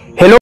Hello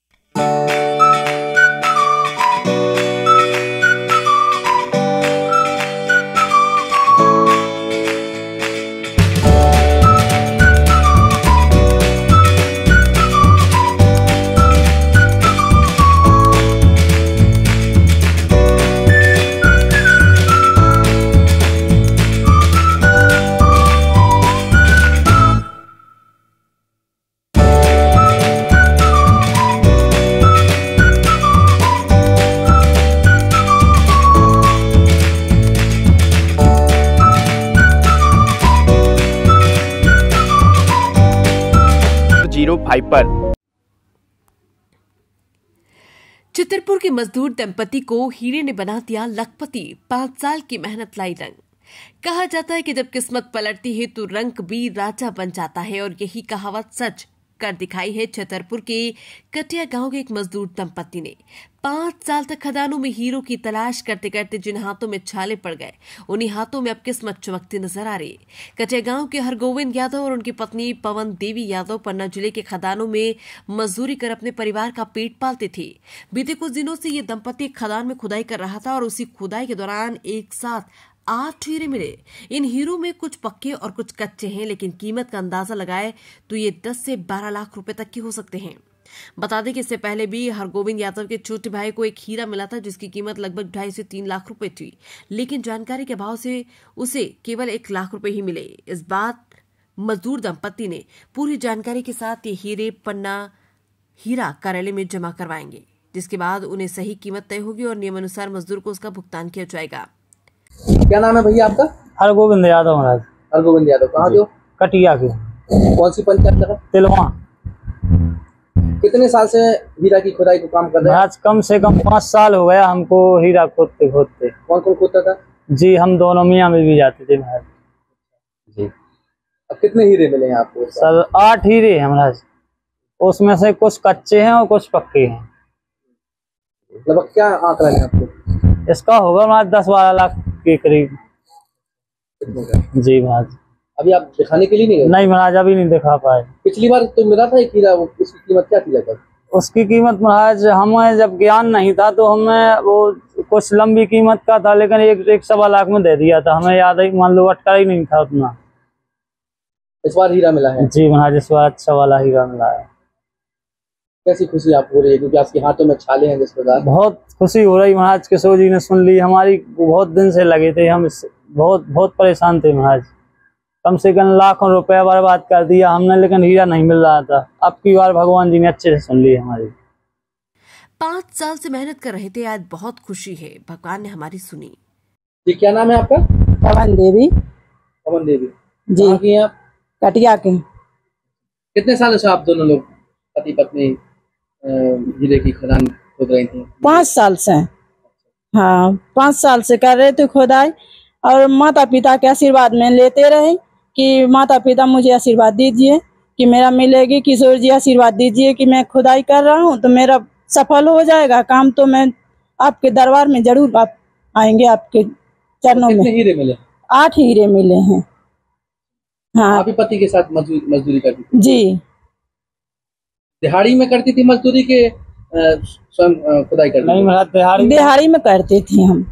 zero 5 पर। चितरपुर के मजदूर दंपति को हीरे ने बना दिया लखपति। 5 साल की मेहनत लाई रंग। कहा जाता है कि जब किस्मत पलटती है तो रंग भी राजा बन जाता है, और यही कहावत सच कर दिखाई है छतरपुर के कटिया गांव के एक मजदूर दंपति ने। 5 साल तक खदानों में हीरो की तलाश करते करते जिन हाथों में छाले पड़ गए, उन्हीं हाथों में अब किस्मत चमकती नजर आ रही। कटिया गांव के हरगोविंद यादव और उनकी पत्नी पवन देवी यादव पन्ना जिले के खदानों में मजदूरी कर अपने परिवार का पेट पालते थे। बीते कुछ दिनों से ये दंपति खदान में खुदाई कर रहा था और उसी खुदाई के दौरान एक साथ 8 हीरे मिले। इन हीरों में कुछ पक्के और कुछ कच्चे हैं, लेकिन कीमत का अंदाजा लगाए तो ये 10 से 12 लाख रुपए तक के हो सकते हैं। बता दें कि इससे पहले भी हरगोविंद यादव के छोटे भाई को एक हीरा मिला था जिसकी कीमत लगभग 2.5 से 3 लाख रुपए थी, लेकिन जानकारी के अभाव से उसे केवल 1 लाख रुपए ही मिले। इस बात मजदूर दंपति ने पूरी जानकारी के साथ ये हीरे पन्ना हीरा कार्यालय में जमा करवाएंगे, जिसके बाद उन्हें सही कीमत तय होगी और नियमानुसार मजदूर को उसका भुगतान किया जाएगा। क्या नाम है भैया आपका? हरगोविंद यादव महाराज। हरगोविंद यादव कहाँ के हो? कटिया के। कौन सी पंचायत लगा? तिलवा। कितने साल से हीरा की खुदाई को काम कर रहे हैं? आज कम से कम 5 साल हो गया हमको हीरा खोदते खोदते। कौन कौन खोदता था? जी हम दोनों मियाँ में भी जाते थे महाराज जी। अब कितने हीरे मिले हैं आपको? सर 8 हीरे हैं महाराज, उसमें से कुछ कच्चे हैं और कुछ पक्के हैं। लगभग क्या आंकड़ा है आपको? इसका होगा महाराज 10-12 लाख के करीब। जी महाराज। अभी आप दिखाने के लिए नहीं गए? नहीं महाराज, अभी नहीं दिखा पाए। पिछली बार तो मिला था एक हीरा, उसकी कीमत क्या थी लगभग? उसकी कीमत महाराज हमें जब ज्ञान नहीं था तो हमें वो कुछ लंबी कीमत का था, लेकिन 1-1.25 लाख में दे दिया था। हमें याद है, मान लो अटका ही नहीं था उतना। इस बार हीरा मिला है? जी महाराज, इस बार अच्छा वाला हीरा मिला है। कैसी खुशी आपको हो रही है क्योंकि आपके हाथों में छाले हैं जिस प्रकार? बहुत खुशी हो रही महाराज। किशोर जी ने सुन ली हमारी, बहुत दिन से लगे थे हम, बहुत बहुत परेशान थे महाराज। कम से कम लाखों रुपया बर्बाद कर दिया हमने, लेकिन हीरा नहीं मिल रहा था। अब की बार भगवान जी ने अच्छे से सुन ली हमारी। 5 साल से मेहनत कर रहे थे, आज बहुत खुशी है, भगवान ने हमारी सुनी। जी क्या नाम है आपका? पवन देवी। पवन देवी जी। कहाँ की हैं आप? कटिया के। कितने सालों से आप दोनों लोग पति पत्नी हीरे की खदान खोद रही थी? 5 साल से। हाँ 5 साल से कर रहे थे खुदाई, और माता पिता के आशीर्वाद में लेते रहे कि माता पिता मुझे आशीर्वाद दीजिए कि मेरा मिलेगी। किशोर जी आशीर्वाद दीजिए कि मैं खुदाई कर रहा हूँ तो मेरा सफल हो जाएगा काम, तो मैं आपके दरबार में जरूर आप आएंगे, आपके चरणों में। कितने हीरे मिले? 8 हीरे मिले हैं। हाँ। आप ही पति के साथ मजदूरी करती थी? जी। दिहाड़ी में करती थी मजदूरी के स्वयं खुदाई करती? नहीं महाराज, दिहाड़ी में करते थे हम।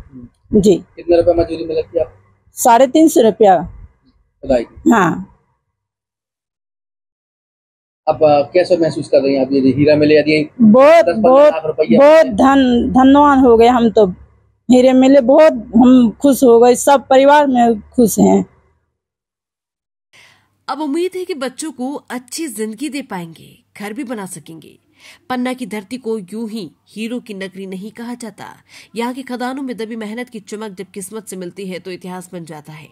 जी। कितने रुपए मजदूरी में लगती है आप? 350 रुपया खुदाई की। हाँ। अब कैसे महसूस कर रही हैं आप ये हीरा मिले? यदि बहुत 10-15 लाख रुपया बहुत धनवान हो गए हम तो। हीरे मिले, बहुत हम खुश हो गए, सब परिवार में खुश हैं। अब उम्मीद है कि बच्चों को अच्छी जिंदगी दे पाएंगे, घर भी बना सकेंगे। पन्ना की धरती को यूं ही हीरो की नगरी नहीं कहा जाता। यहाँ की खदानों में दबी मेहनत की चमक जब किस्मत से मिलती है तो इतिहास बन जाता है।